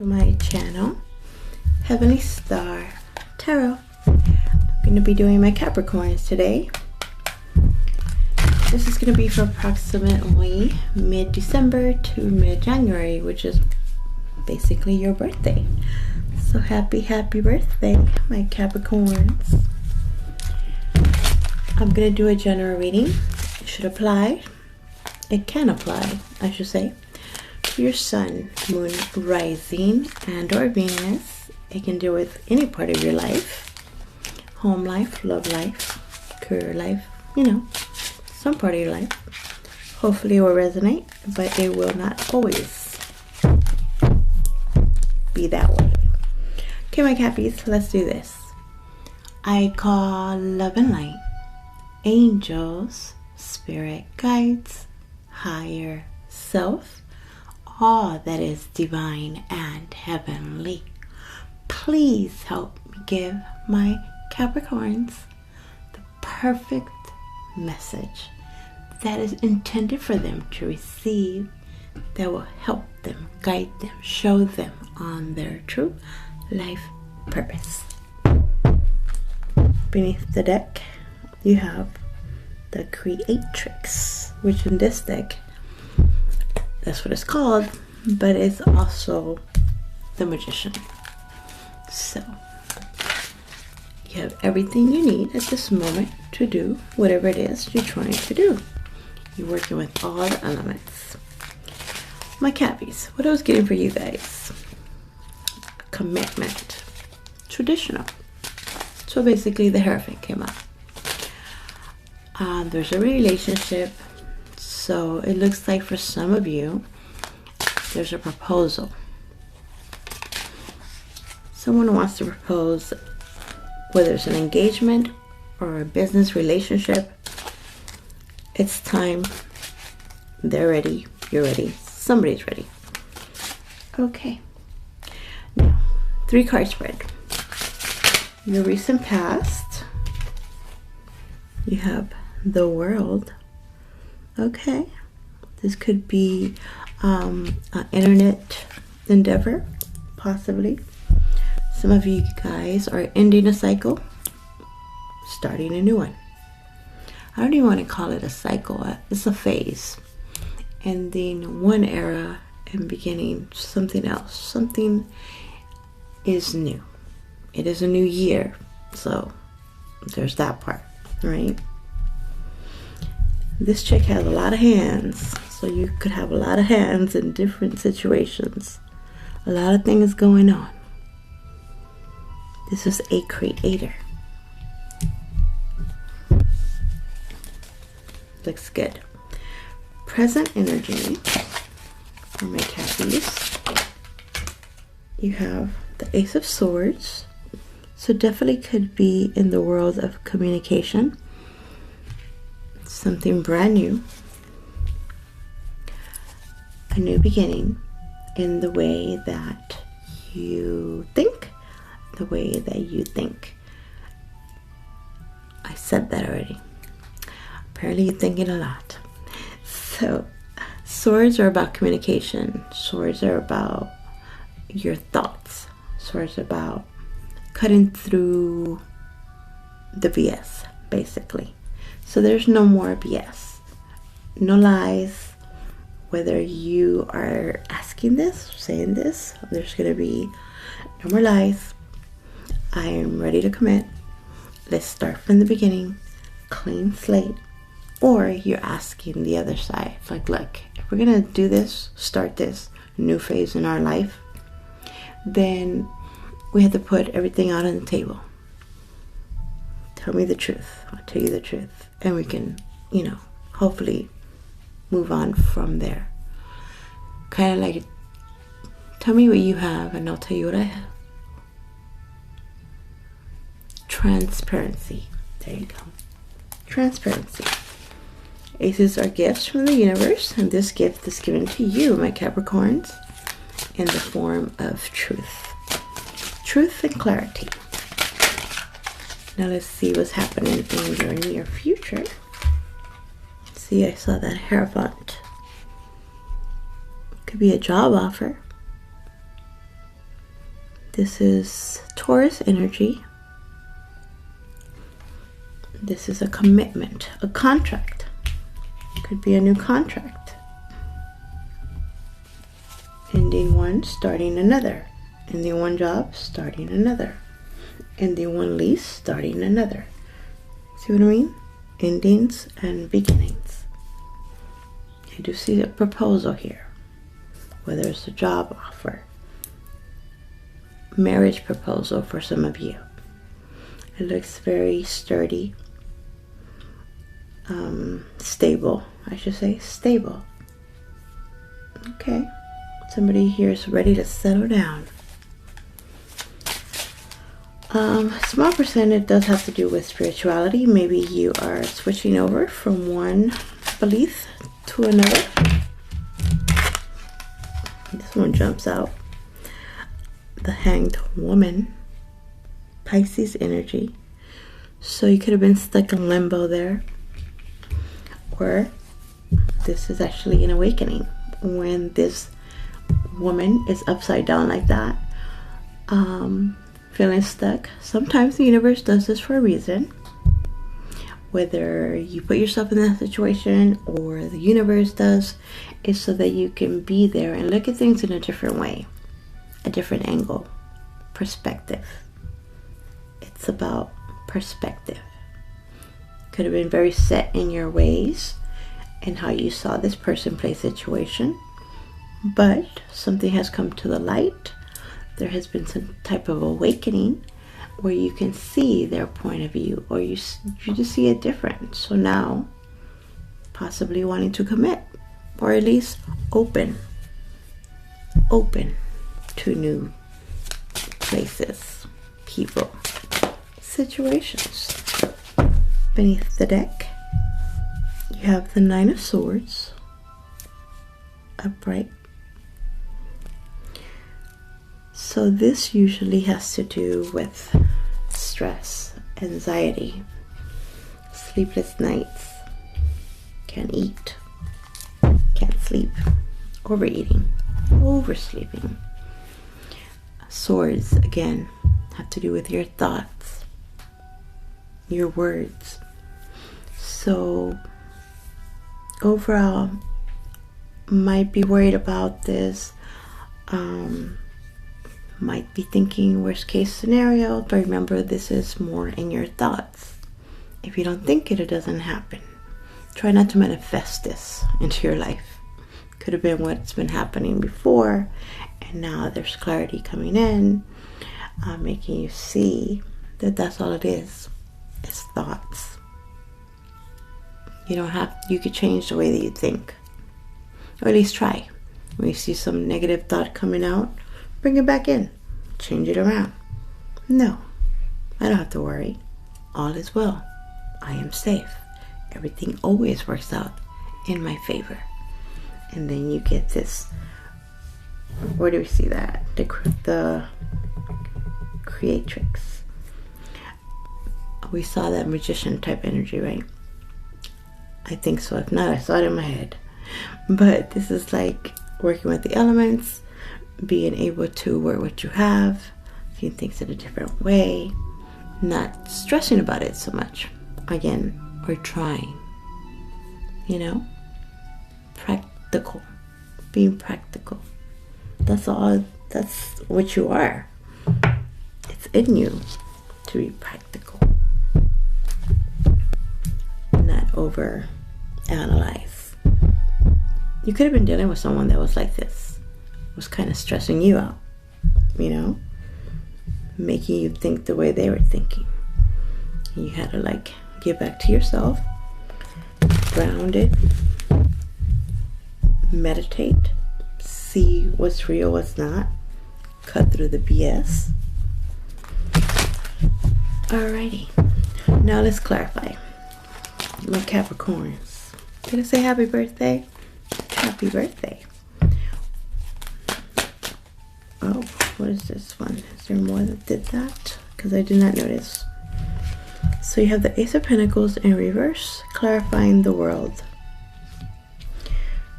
My channel, Heavenly Star Tarot. I'm going to be doing my Capricorns today. This is going to be for approximately mid-December to mid-January, which is basically your birthday. So happy birthday, my Capricorns. I'm going to do a general reading. It should apply. It can apply, I should say, your sun, moon, rising, and or Venus. It can deal with any part of your life, home life, love life, career life, some part of your life. Hopefully it will resonate, but it will not always be that way. Okay, my Cappies, let's do this. I call love and light, angels, spirit guides, higher self, all that is divine and heavenly. Please help me give my Capricorns the perfect message that is intended for them to receive, that will help them, guide them, show them on their true life purpose. Beneath the deck, you have the Creatrix, which in this deck, that's what it's called, but it's also the Magician. So you have everything you need at this moment to do whatever it is you're trying to do. You're working with all the elements. My Cappies, what I was getting for you guys: commitment, traditional. So basically the Hierophant came up. There's a relationship. So it looks like for some of you, there's a proposal. Someone wants to propose, whether it's an engagement or a business relationship. It's time. They're ready. You're ready. Somebody's ready. Okay. Now, 3-card spread. Your recent past. You have the World. Okay, this could be an internet endeavor, possibly. Some of you guys are ending a cycle, starting a new one. I don't even want to call it a cycle. It's a phase. Ending one era and beginning something else. Something is new. It is a new year, so there's that part, right? This chick has a lot of hands, so you could have a lot of hands in different situations. A lot of things going on. This is a creator. Looks good. Present energy for my Cappies. You have the Ace of Swords. So definitely could be in the world of communication. Something brand new, a new beginning in the way that you think, I said that already. Apparently you're thinking a lot. So swords are about communication. Swords are about your thoughts. Swords are about cutting through the BS, basically. So there's no more BS, no lies. Whether you are asking this, saying this, there's going to be no more lies. I am ready to commit. Let's start from the beginning, clean slate. Or you're asking the other side, like, look, if we're going to do this, start this new phase in our life, then we have to put everything out on the table. Tell me the truth. I'll tell you the truth. And we can, hopefully move on from there. Kind of like, tell me what you have and I'll tell you what I have. Transparency. There you go. Transparency. Aces are gifts from the universe, and this gift is given to you, my Capricorns, in the form of truth. Truth and clarity. Now let's see what's happening in your near future. See, I saw that Hierophant. Could be a job offer. This is Taurus energy. This is a commitment, a contract. Could be a new contract. Ending one, starting another. Ending one job, starting another. Ending one lease, starting another. See what I mean? Endings and beginnings. I do see a proposal here. Whether it's a job offer, marriage proposal for some of you. It looks very sturdy. Stable, I should say, stable. Okay, somebody here is ready to settle down. Small percentage does have to do with spirituality. Maybe you are switching over from one belief to another. This one jumps out. The Hanged Woman, Pisces energy. So you could have been stuck in limbo there. Or this is actually an awakening. When this woman is upside down like that, feeling stuck. Sometimes the universe does this for a reason. Whether you put yourself in that situation or the universe does, is so that you can be there and look at things in a different way, a different angle, perspective. It's about perspective. Could have been very set in your ways and how you saw this person play situation, but something has come to the light. There has been some type of awakening where you can see their point of view, or you just see it different. So now, possibly wanting to commit, or at least open to new places, people, situations. Beneath the deck, you have the Nine of Swords, upright. So this usually has to do with stress, anxiety, sleepless nights, can't eat, can't sleep, overeating, oversleeping. Swords, again, have to do with your thoughts, your words. So overall, might be worried about this, might be thinking worst case scenario, but remember, this is more in your thoughts. If you don't think it, it doesn't happen. Try not to manifest this into your life. Could have been what's been happening before, and now there's clarity coming in, making you see that that's all it is. It's thoughts. You could change the way that you think, or at least try. When you see some negative thought coming out, bring it back in, change it around. No, I don't have to worry. All is well. I am safe. Everything always works out in my favor. And then you get this, where do we see that? The creatrix. We saw that magician type energy, right? I think so. If not, I saw it in my head. But this is like working with the elements, being able to work what you have, seeing things in a different way, not stressing about it so much. Again, we're trying, practical, being practical. That's all. That's what you are. It's in you to be practical, not over analyze. You could have been dealing with someone that was like this, was kind of stressing you out, making you think the way they were thinking. And you had to get back to yourself, ground it, meditate, see what's real, what's not, cut through the BS. Alrighty, now let's clarify. My Capricorns, did I say happy birthday? Happy birthday. Oh, what is this one? Is there more that did that? Because I did not notice. So you have the Ace of Pentacles in reverse, clarifying the world.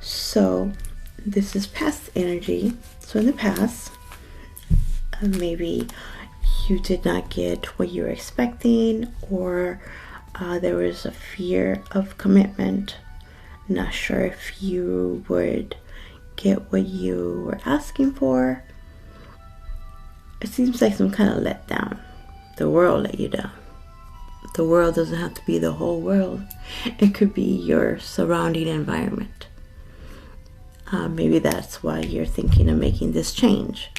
So this is past energy. So in the past, Maybe you did not get what you were expecting, or there was a fear of commitment. Not sure if you would get what you were asking for. It seems like some kind of letdown. The world let you down. The world doesn't have to be the whole world. It could be your surrounding environment. Maybe that's why you're thinking of making this change.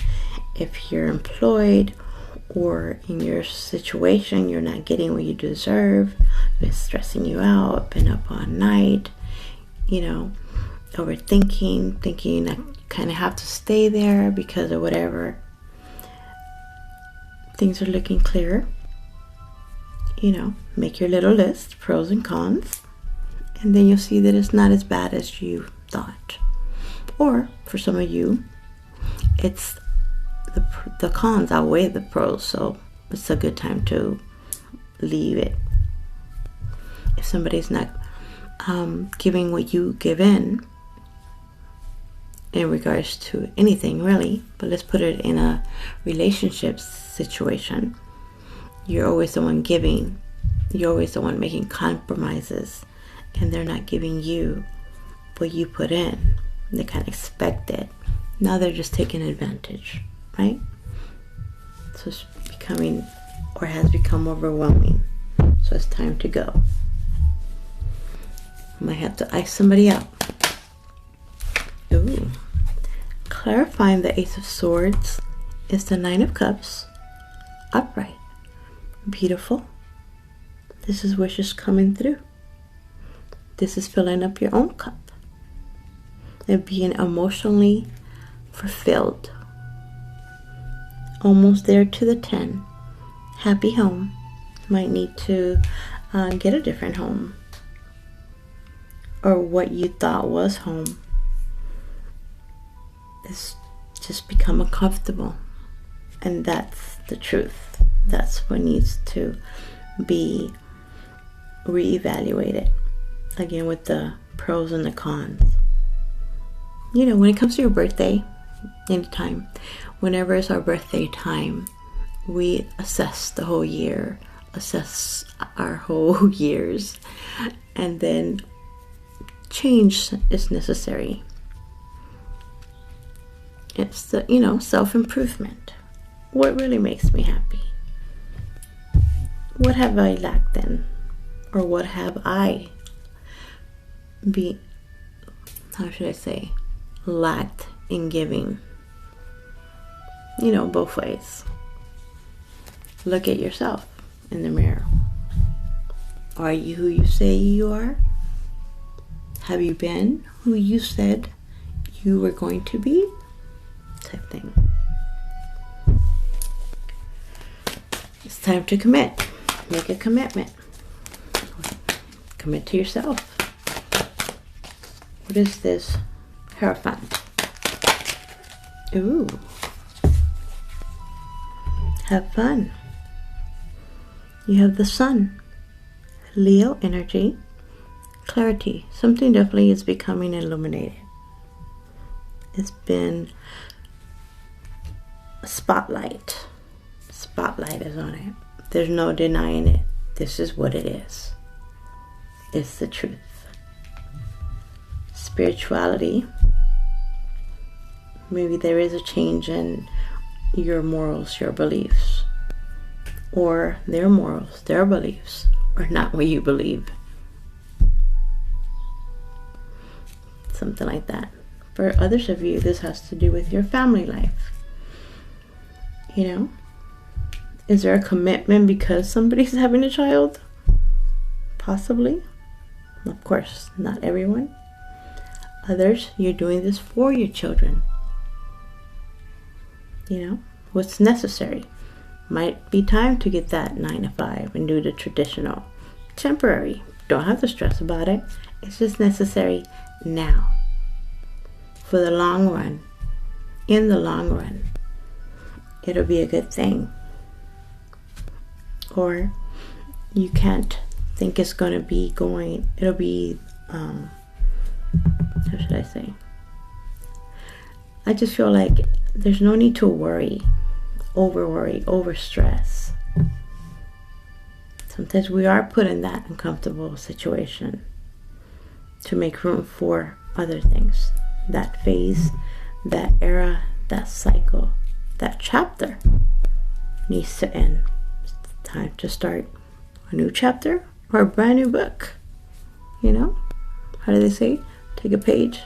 If you're employed or in your situation, you're not getting what you deserve, it's stressing you out, been up all night, overthinking, thinking that you kind of have to stay there because of whatever. Things are looking clearer. Make your little list, pros and cons, and then you'll see that it's not as bad as you thought. Or for some of you, it's the cons outweigh the pros, so it's a good time to leave it. If somebody's not giving what you give in regards to anything really, but let's put it in a relationship situation. You're always the one giving. You're always the one making compromises, and they're not giving you what you put in. They kind of expect it. Now they're just taking advantage, right? So it's becoming, or has become, overwhelming. So it's time to go. Might have to ice somebody out. Ooh. Clarifying the Ace of Swords is the Nine of Cups, upright. Beautiful. This is wishes coming through. This is filling up your own cup and being emotionally fulfilled. Almost there to the 10. Happy home. Might need to get a different home, or what you thought was home is just become uncomfortable, and that's the truth. That's what needs to be reevaluated. Again, with the pros and the cons. When it comes to your birthday, anytime, whenever it's our birthday time, we assess the whole year, assess our whole years, and then change is necessary. It's the, self-improvement. What really makes me happy? What have I lacked in? Or what have I lacked in giving? Both ways. Look at yourself in the mirror. Are you who you say you are? Have you been who you said you were going to be? Type thing. It's time to commit. Make a commitment. Commit to yourself. What is this? Hierophant. Ooh. Have fun. You have the Sun. Leo energy. Clarity. Something definitely is becoming illuminated. It's been a spotlight. Spotlight is on it. There's no denying it. This is what it is. It's the truth. Spirituality. Maybe there is a change in your morals, your beliefs, or their morals, their beliefs, or not what you believe. Something like that. For others of you, this has to do with your family life. Is there a commitment because somebody's having a child? Possibly. Of course, not everyone. Others, you're doing this for your children. What's necessary. Might be time to get that 9 to 5 and do the traditional. Temporary. Don't have to stress about it. It's just necessary now. For the long run. In the long run. It'll be a good thing. Or you can't think it's going to be going. It'll be, how should I say? I just feel like there's no need to worry over worry, over stress. Sometimes we are put in that uncomfortable situation to make room for other things. That phase, that era, that cycle, that chapter needs to end. It's time to start a new chapter or a brand new book. You know? How do they say? Take a page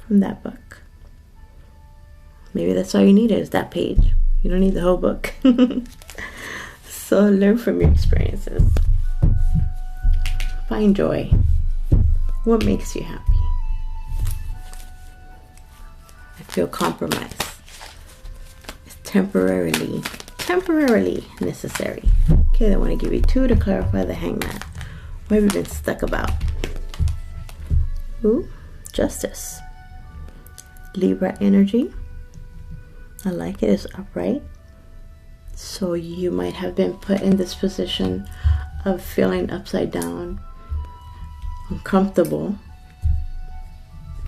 from that book. Maybe that's all you need is that page. You don't need the whole book. So learn from your experiences. Find joy. What makes you happy? I feel compromise is temporarily necessary. Okay, I want to give you 2 to clarify the Hangman. What have you been stuck about? Ooh, Justice. Libra energy. I like it. It's upright. So you might have been put in this position of feeling upside down, uncomfortable,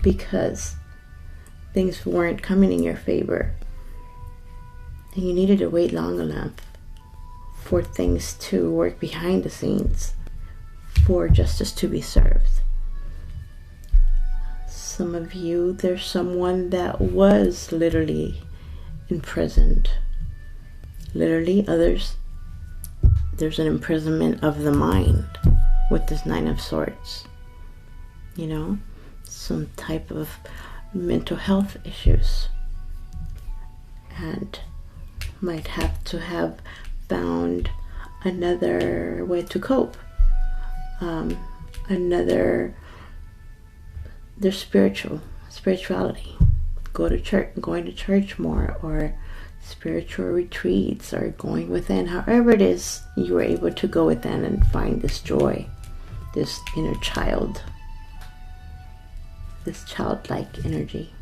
because things weren't coming in your favor. And you needed to wait long enough for things to work behind the scenes, for justice to be served. Some of you, there's someone that was literally imprisoned. Literally, others, there's an imprisonment of the mind with this 9 of Swords. You know, some type of mental health issues. And might have to have found another way to cope. Their spirituality. Going to church more, or spiritual retreats, or going within. However it is, you were able to go within and find this joy, this inner child, this childlike energy.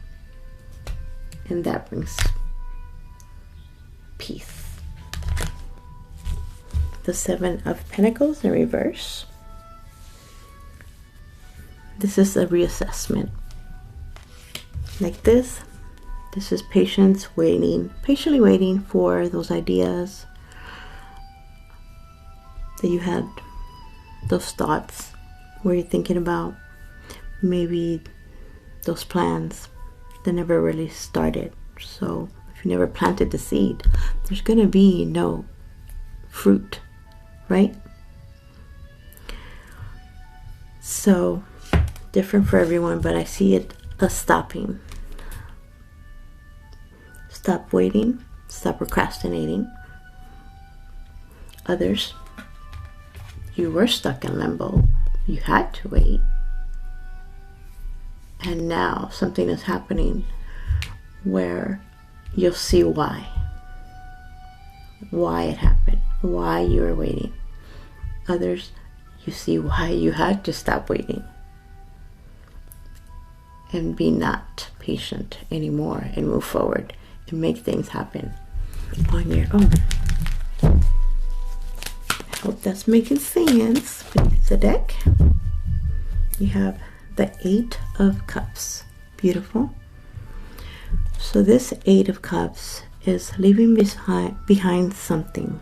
And that brings peace. The 7 of Pentacles in reverse. This is a reassessment. Like this is patience, patiently waiting for those ideas that you had, those thoughts where you're thinking about, maybe those plans that never really started. So if you never planted the seed, there's going to be no fruit, right? So different for everyone, but I see it as stopping. Stop waiting, stop procrastinating. Others, you were stuck in limbo. You had to wait. And now something is happening where you'll see why. Why it happened. Why you were waiting. Others, you see why you had to stop waiting. And be not patient anymore and move forward and make things happen on your own. I hope that's making sense. Beneath the deck, you have the 8 of Cups. Beautiful. So this 8 of Cups is leaving behind something.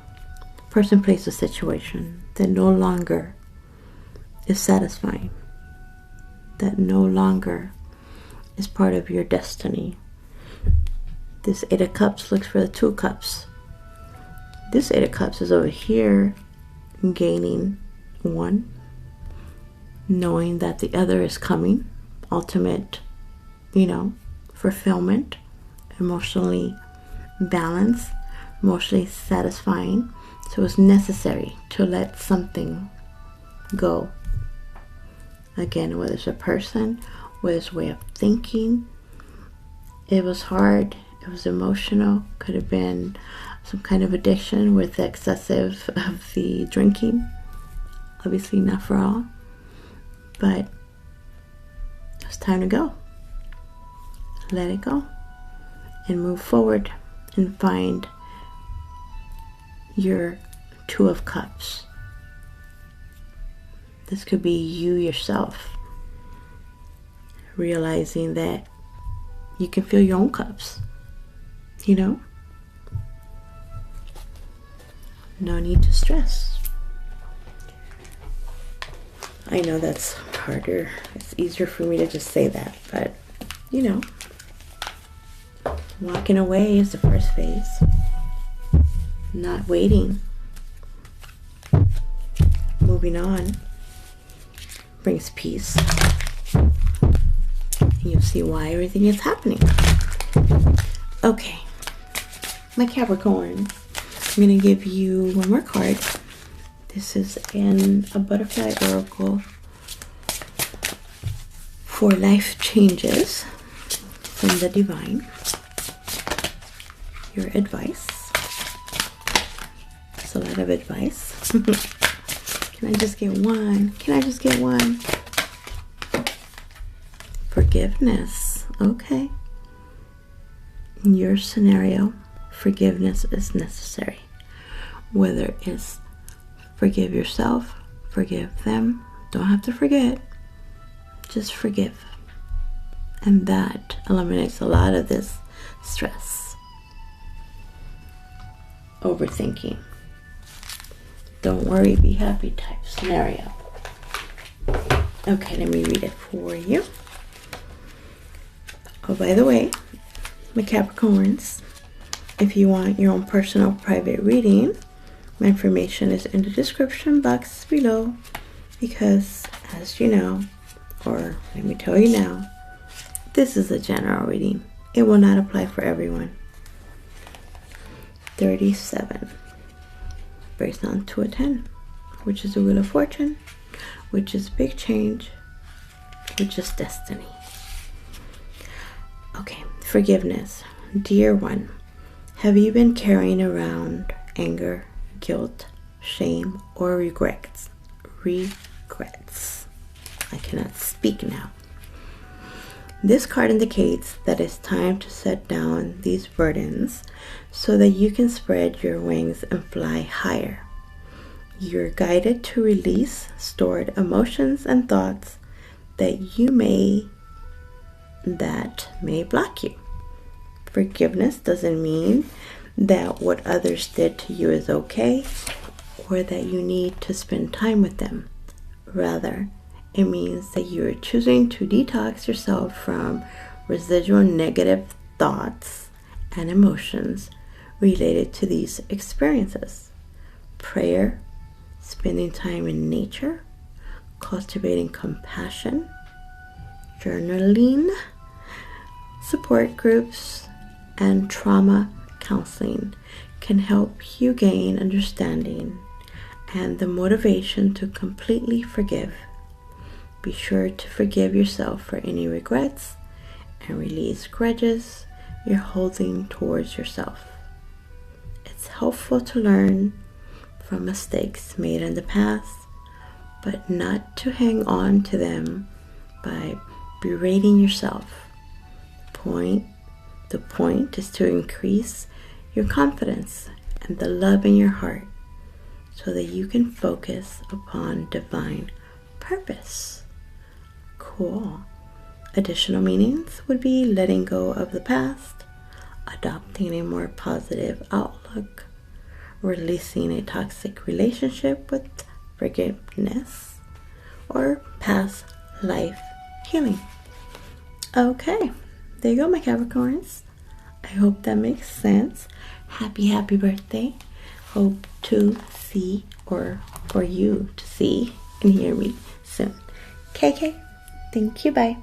Person, place, a situation that no longer is satisfying. That no longer is part of your destiny. This 8 of Cups looks for the 2 of Cups. This 8 of Cups is over here gaining 1, knowing that the other is coming. Ultimate, fulfillment, emotionally balanced, emotionally satisfying. So it's necessary to let something go. Again, whether it's a person, whether it's a way of thinking. It was hard. It was emotional. Could have been some kind of addiction with the excessive of the drinking. Obviously not for all. But it's time to go. Let it go. And move forward and find your 2 of Cups. This could be you yourself. Realizing that you can fill your own cups. you know? No need to stress. I know that's harder. It's easier for me to just say that, but you know, walking away is the first phase. Not waiting. Moving on brings peace. And you'll see why everything is happening. Okay, my Capricorn, I'm going to give you one more card. This is a butterfly oracle for life changes from the divine. Your advice. That's a lot of advice. Can I just get one? Can I just get one? Forgiveness. Okay. In your scenario, forgiveness is necessary. Whether it's forgive yourself, forgive them, don't have to forget, just forgive. And that eliminates a lot of this stress. Overthinking. Don't worry, be happy type scenario. Okay, let me read it for you. Oh, by the way, my Capricorns, if you want your own personal private reading, my information is in the description box below, because as you know, or let me tell you now, this is a general reading. It will not apply for everyone. 37 breaks down to a 10, which is the Wheel of Fortune, which is big change, which is destiny. Okay, forgiveness. Dear one, have you been carrying around anger, guilt, shame, or regrets? Regrets. I cannot speak now. This card indicates that it's time to set down these burdens so that you can spread your wings and fly higher. You're guided to release stored emotions and thoughts that may block you. Forgiveness doesn't mean that what others did to you is okay, or that you need to spend time with them. Rather, it means that you are choosing to detox yourself from residual negative thoughts and emotions related to these experiences. Prayer, spending time in nature, cultivating compassion, journaling, support groups, and trauma counseling can help you gain understanding and the motivation to completely forgive. Be sure to forgive yourself for any regrets and release grudges you're holding towards yourself. It's helpful to learn from mistakes made in the past, but not to hang on to them by berating yourself. The point is to increase your confidence and the love in your heart so that you can focus upon divine purpose. Cool. Additional meanings would be letting go of the past, adopting a more positive outlook, releasing a toxic relationship with forgiveness, or past life healing. Okay, there you go, my Capricorns. I hope that makes sense. Happy birthday. Hope to see, or for you to see and hear me soon. KK, thank you, bye.